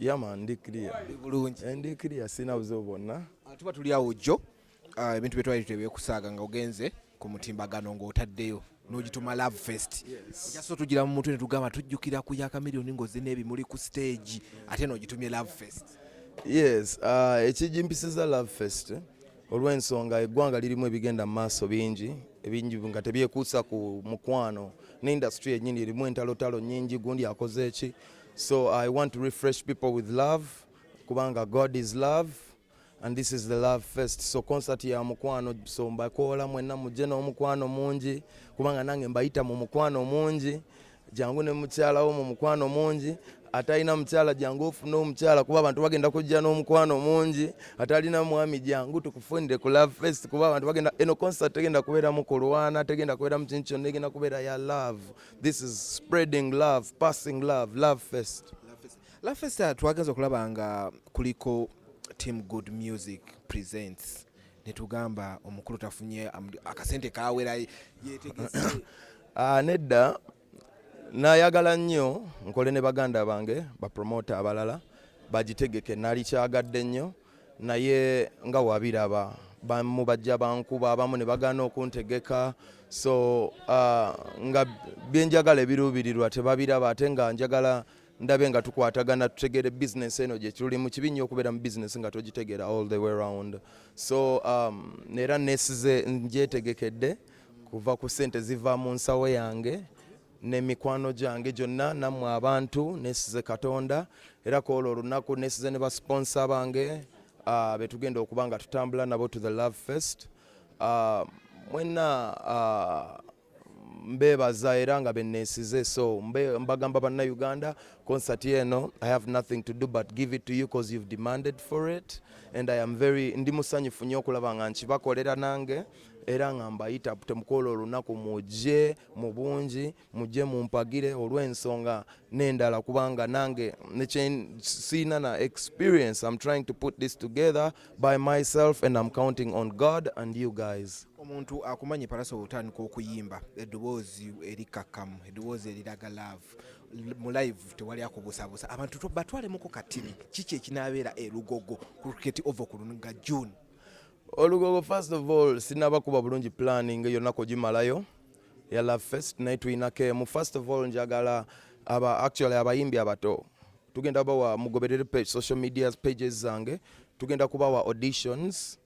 Yeah man, ndi clear. Bulungi. Ndi clear sina buzo bonna. Tuba tuli awo jjo. Ebintu byetwali tebyekusaaga nga ogenze ku mutimbagano ng'otaddeyo n'ogituma Love Fest. Ekyaso tugira mu mutwe ne tugamba tujjukira ku Yakamiliyoni ng'ozze n'ebimuli ku stage ate n'ogitumye Love Fest. Yes, ekijimpisiza Love Fest olw'ensonga eggwanga lirimu ebigenda mu maaso bingi nga tebyekuusa ku mukwano n'industry yennyini erimu entalotalo nnyingi gundi akoze eki. So I want to refresh people with love kubanga God is love and this is the Love Fest. So concert ya mukwano, so mbakola mwenna mujje n'omukwano mungi kubanga nange mbayita mu mukwano mungi jangu ne mukyala wo mu mukwano mungi atalina mukyala jangu ofuna omukyala kuba abantu bagenda kujja n'omukwano mungi atalina mwami jangu tukufundire ku Love Fest kuba abantu bagenda eno concert tegenda kubeera mu kulwana tegenda kubeera mu kintu kyonna egenda kubeera ya love. This is spreading love, passing love, Love Fest. Love Fest twagenza okulaba nga kuliko Team Good Music Presents netugamba omukulu tafunye akasente kawera yetegese. Nedda nayagala nnyo nkole ne baganda bange bapromota abalala bagitegeke nali kyagadde nnyo naye nga wabiraba bamu bajja bankuba abamu ne bagana okuntegeka. So nga byenjagala ebiruubirirwa tebabiraba ate nga njagala ndabe nga tukwatagana tutegere business eno gye tuli mu kibi nnyo okubeera mu business nga togitegeera all the way around. So era nesize njetegekedde kuva ku sente ziva mu nsawo yange n'emikwano gyange gyonna nammwe abantu nesize Katonda era kwolwo olunaku nesize ne basponsa bange betugenda okuba nga tutambula nabo to the Love Fest. Mwenna mbebaza era nga benesize. So mbagamba bannayuganda concert eno I have nothing to do but give it to you because you've demanded for it and I am very ndi musanyufu nnyo okulaba nga nkibakolera nange era nga mbayita temukola olunaku mujje mu bungi mujje mumpagire olw'ensonga n'endala kubanga nange siina na experience. I'm trying to put this together by myself and I'm counting on God and you guys. Omuntu akumanye Pallaso otandika okuyimba eddoboozi erikakamu eddoboozi eriraga love mu live tewali akubusabusa abantu batwalemuko katini kiki ekinaabeera erugogo ku cricket over ku lunga June. Olugogo first of all sinabakuba bulungi planning yonna kugimalayo ya Love Fest naye tuyinako mu first of all njagala actually abayimbi abato tugenda bawa mugoberere page social media pages zange tugenda kubawa auditions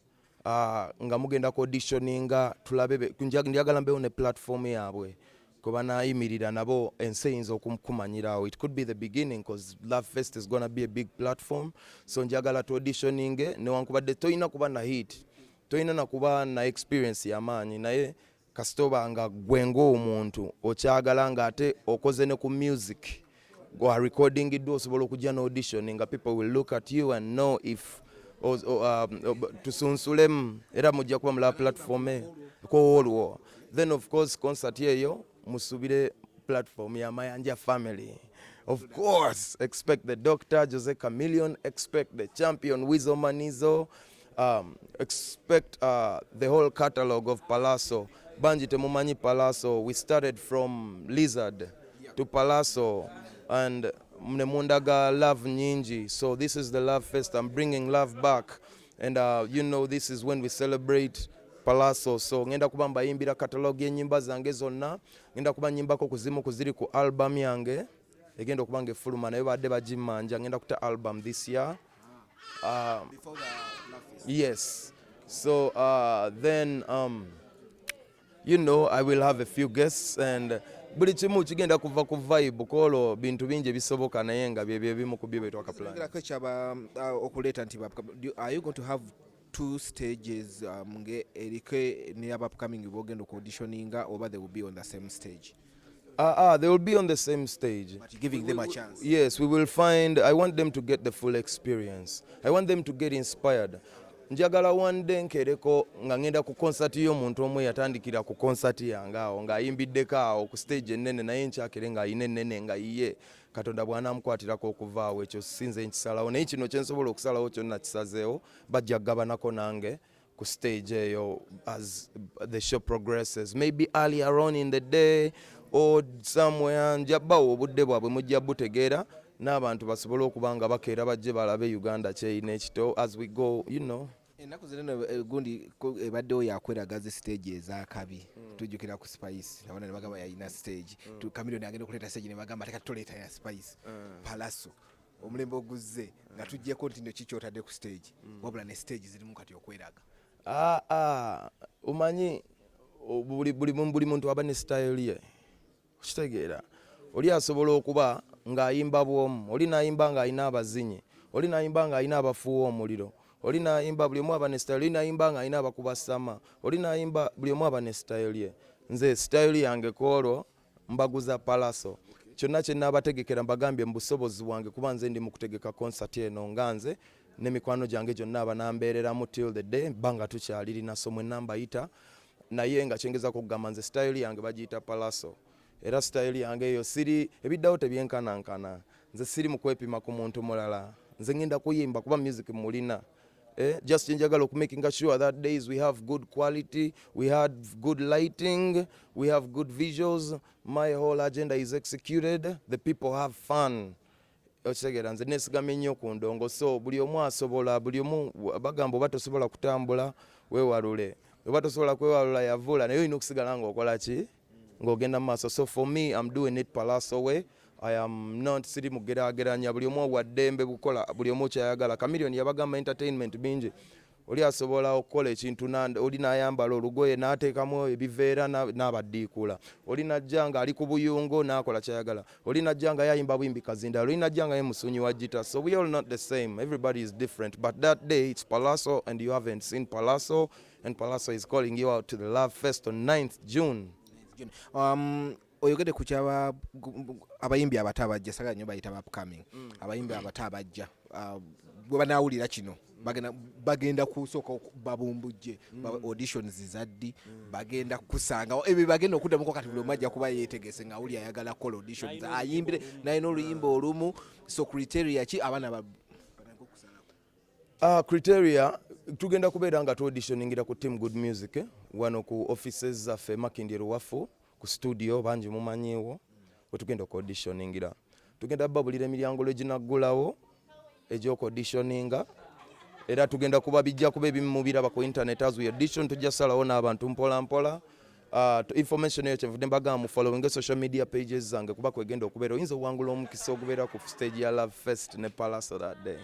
nga mugenda ku auditioninga tulabe njagala mbewo ne platform yaabwe kuba nayimirira nabo ensi eyinza okumanyirawo. It could be the beginning because Love Fest is gonna be a big platform. So njagala tu auditioning newankubadde toyina kuba na hit toyina na kuba na experience y'amaanyi naye kasitoba nga gwengo omuntu okyagala nga ate okoze ne ku music go recording it osobola okujja no auditioning people will look at you and know if tusunsulemu era mujja kuba mula platform ko olwo. Then of course concert yeyo musubire platform ya Mayanja family. Of course expect the Dr. Jose Chameleon, expect the champion Wizo Manizo, expect the whole catalog of Pallaso. Banji temumanyi Pallaso, we started from Lizard to Pallaso and mnemundaga love nyingi. So this is the Love Fest. I'm bringing love back and you know this is when we celebrate Pallaso. So ngenda kuba mbayimbira catalog y'ennyimba zange zonna ngenda kuba nyimbako kuzimu kuziri ku album yange egenda okuba nga efuluma naye badde bagimanja ngenda kuta album this year. Before the Love Fest. Yes. So then you know I will have a few guests and buli kimu kigenda kuva ku vibe kolo bintu bingi bisoboka naye nga bye bimu ku bye betwaka plan. Okuleta nti are you going to have two stages nge erike ne upcoming bogenda ku auditioninga or they will be on the same stage? They will be on the same stage. But giving them a chance. Yes, we will find. I want them to get the full experience. I want them to get inspired. Njagala one day nkereko nga ngenda ku concert y'omuntu omwe yatandikira ku concert yange awo ng'ayimbiddeko awo ku stage ennene naye nkyakere ng'ayina ennene nga yiye Katonda bw'anaamukwatirako okuva awo ekyo sinze nkisalawo naye kino kye nsobola okusalawo kyonna kisazeewo bajja kugabanako nange ku stage eyo as the show progresses, maybe earlier on in the day or somewhere. Njabawo obudde bwabwe mujja butegeera n'abantu basobole okuba nga bakeera bajje balabe Uganda kyeyina ekito as we go, you know. Ennaku zino gundi ebaddewo yakweragaza stage ezakabi tujjukira ku Spice abana ne bagamba yalina stage Chameleon agenda okuleeta stage ne bagamba teka tuleeta ya Spice Pallaso omulembe oguzze nga tujjeko nti kikyotadde ku stage wabula ne stage zirimu kati okweraga umanyi buli muntu aba ne style ye okitegeera oli asobola okuba ng'ayimba bwomu oli n'ayimba ng'ayina abazinyi oli n'ayimba ng'ayina abafuuwa omuliro oli n'ayimba buli omu aba ne style oli n'ayimba ng'ayina abakuba ssama oli n'ayimba buli omu aba ne style ye nze style yange kwolwo mbaguza Pallaso kyonna kye naabategekera mbagambye mu busobozi bwange kuba nze ndi mu kutegeka concert eno nga nze n'emikwano gyange gyonna aba nambeereramu till the day banga tukyalirina so mwenna mbayita naye nga kyengezako okugamba nze style yange bagiyita Pallaso era style yange eyo siri ebiddawo tebyenkanankana nze siri mu kwepima ku muntu mulala nze ngenda kuyimba kuba music mulina just njagala okumakinga sure that days we have good quality, we had good lighting, we have good visuals, my whole agenda is executed, the people have fun. Okitegeera nze nesigamye nnyo ku ndongo so buli omu asobola buli omu bagamba oba tosobola kutambula weewalule oba tosobola kwewalula yavula naye olina okusigala ng'okola ki ng'ogenda mu maaso so for me I'm doing it Pallaso way. I am not siri mugeraageranya buli omu waddembe bukola buli omu kyayagala Chameleon yabagamba entertainment bingi oli asobola okukola ekintu oli n'ayambala olugoye n'ateekamu ebiveera n'abaddiikula oli najja nga ali ku buyungo n'akola kyayagala oli najja nga yayimba buyimbi kazindala oli najja nga ye musunyi wa gita so we all not the same everybody is different but that day it's Pallaso and you haven't seen Pallaso and Pallaso is calling you out to the Love Fest on 9th June. Oyogede ku kyaba abayimbi abato abajja saga nnyo bayita upcoming abayimbi abato abajja bwe banaawulira kino bagenda kusooka babumbujje auditions zizaddi bagenda kusanga ebyo bagenda okuddamuko kati buli omu ajja kuba yeetegese nga awuli ayagala kola auditions ayimbire naye n'oluyimba olumu so criteria ki abaana criteria tugenda kubeera nga tu-auditioningira ku Team Good Music wano ku offices zaffe Makindye Ruwafu ku studio bangi mumanyiwo wetugenda oku-auditioningira tugenda babulira emiryango lweginaggulawo egy'oku-auditioninga era tugenda kuba bijja kuba ebimu mubiraba ku internet as we audition tujja salawo n'abantu mpola mpola information eyo kyenvudde mbagamba mu following social media pages zange kuba kwegenda okubeera oyinza okuwangula omukisa okubeera ku stage ya Love Fest ne Pallaso that day.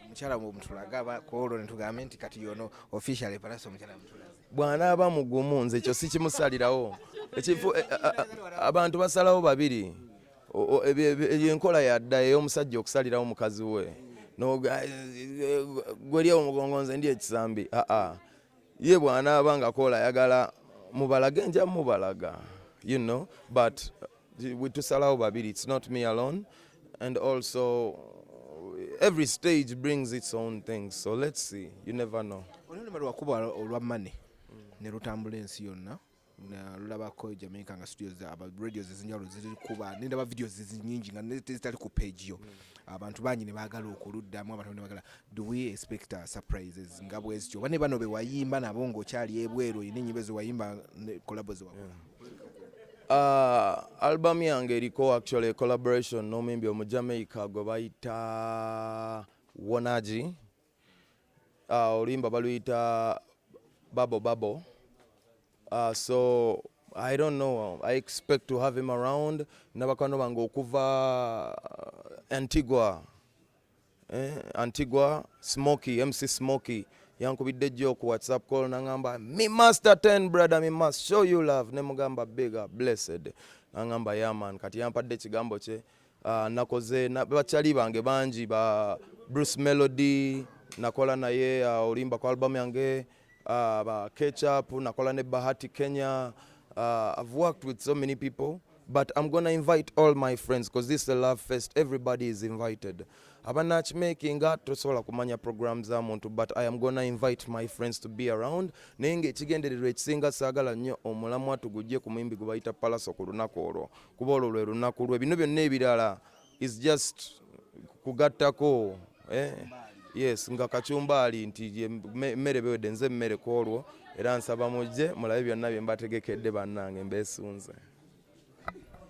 Mukyala mutulaga kwolwo ne tugambe nti kati yono officially Pallaso mukyala mutulaga bw'anaaba mugumu nze ekyo si kimusalirawo abantu basalawo babiri enkola yadda ey'omusajja okusalirawo mukazi we gweri omugongo nze ndi ekisambi ye bw'anaaba nga kola ayagala mubalage nja mubalaga you know but tusalawo babiri it's not me alone and also every stage brings its own things so let's see you never know. Olulema lwakuba olwa money ne lutambula ensi yonna lulabako Jamaica nga studios aba radios ezinjawulo ziri kuba nendaba videos nyingi nga zitali ku page yo abantu bangi ne baagala okuluddamu abantu ne baagala do we expect surprises nga bwezityo bane bano be wayimba nabo ng'okyali ebweru n'enyimbe ze wayimba ne collabos wako album yange eriko actually collaboration n'omuyimbi omu Jamaica gwe bayita Wonaji oluyimba baluyita Babo. So I don't know. I expect to have him around. Nabakano bange okuva Antigua, Smokey, MC Smokey. Yankubidde jjo ku WhatsApp call nangamba me must attend brother, me must show you love. Nemugamba Bega blessed. Nangamba yeah man. Kati yampadde ekigambo kye. Nakoze bachali bange bangi ba Bruce Melody nakola naye olimba kwa album yange. Ketchup, nakola ne Bahati Kenya. I've worked with so many people, but I'm gonna invite all my friends because this is a Love Fest. Everybody is invited. Abanach making tosobola kumanya programs za muntu, but I am gonna invite my friends to be around. Nenge kigendererwa ekisinga saagala nnyo omulamu atugujje ku muyimbi gwe bayita Pallaso ku lunaku olwo. Kuba olwo lwe lunaku lwe. Bino byonna ebirala is just kugattako. Yes, nga kachumbali nti mmere bewedde nze mmere kwolwo era nsaba mujje mulabe byonna bye mbategekedde bannange mbesunze.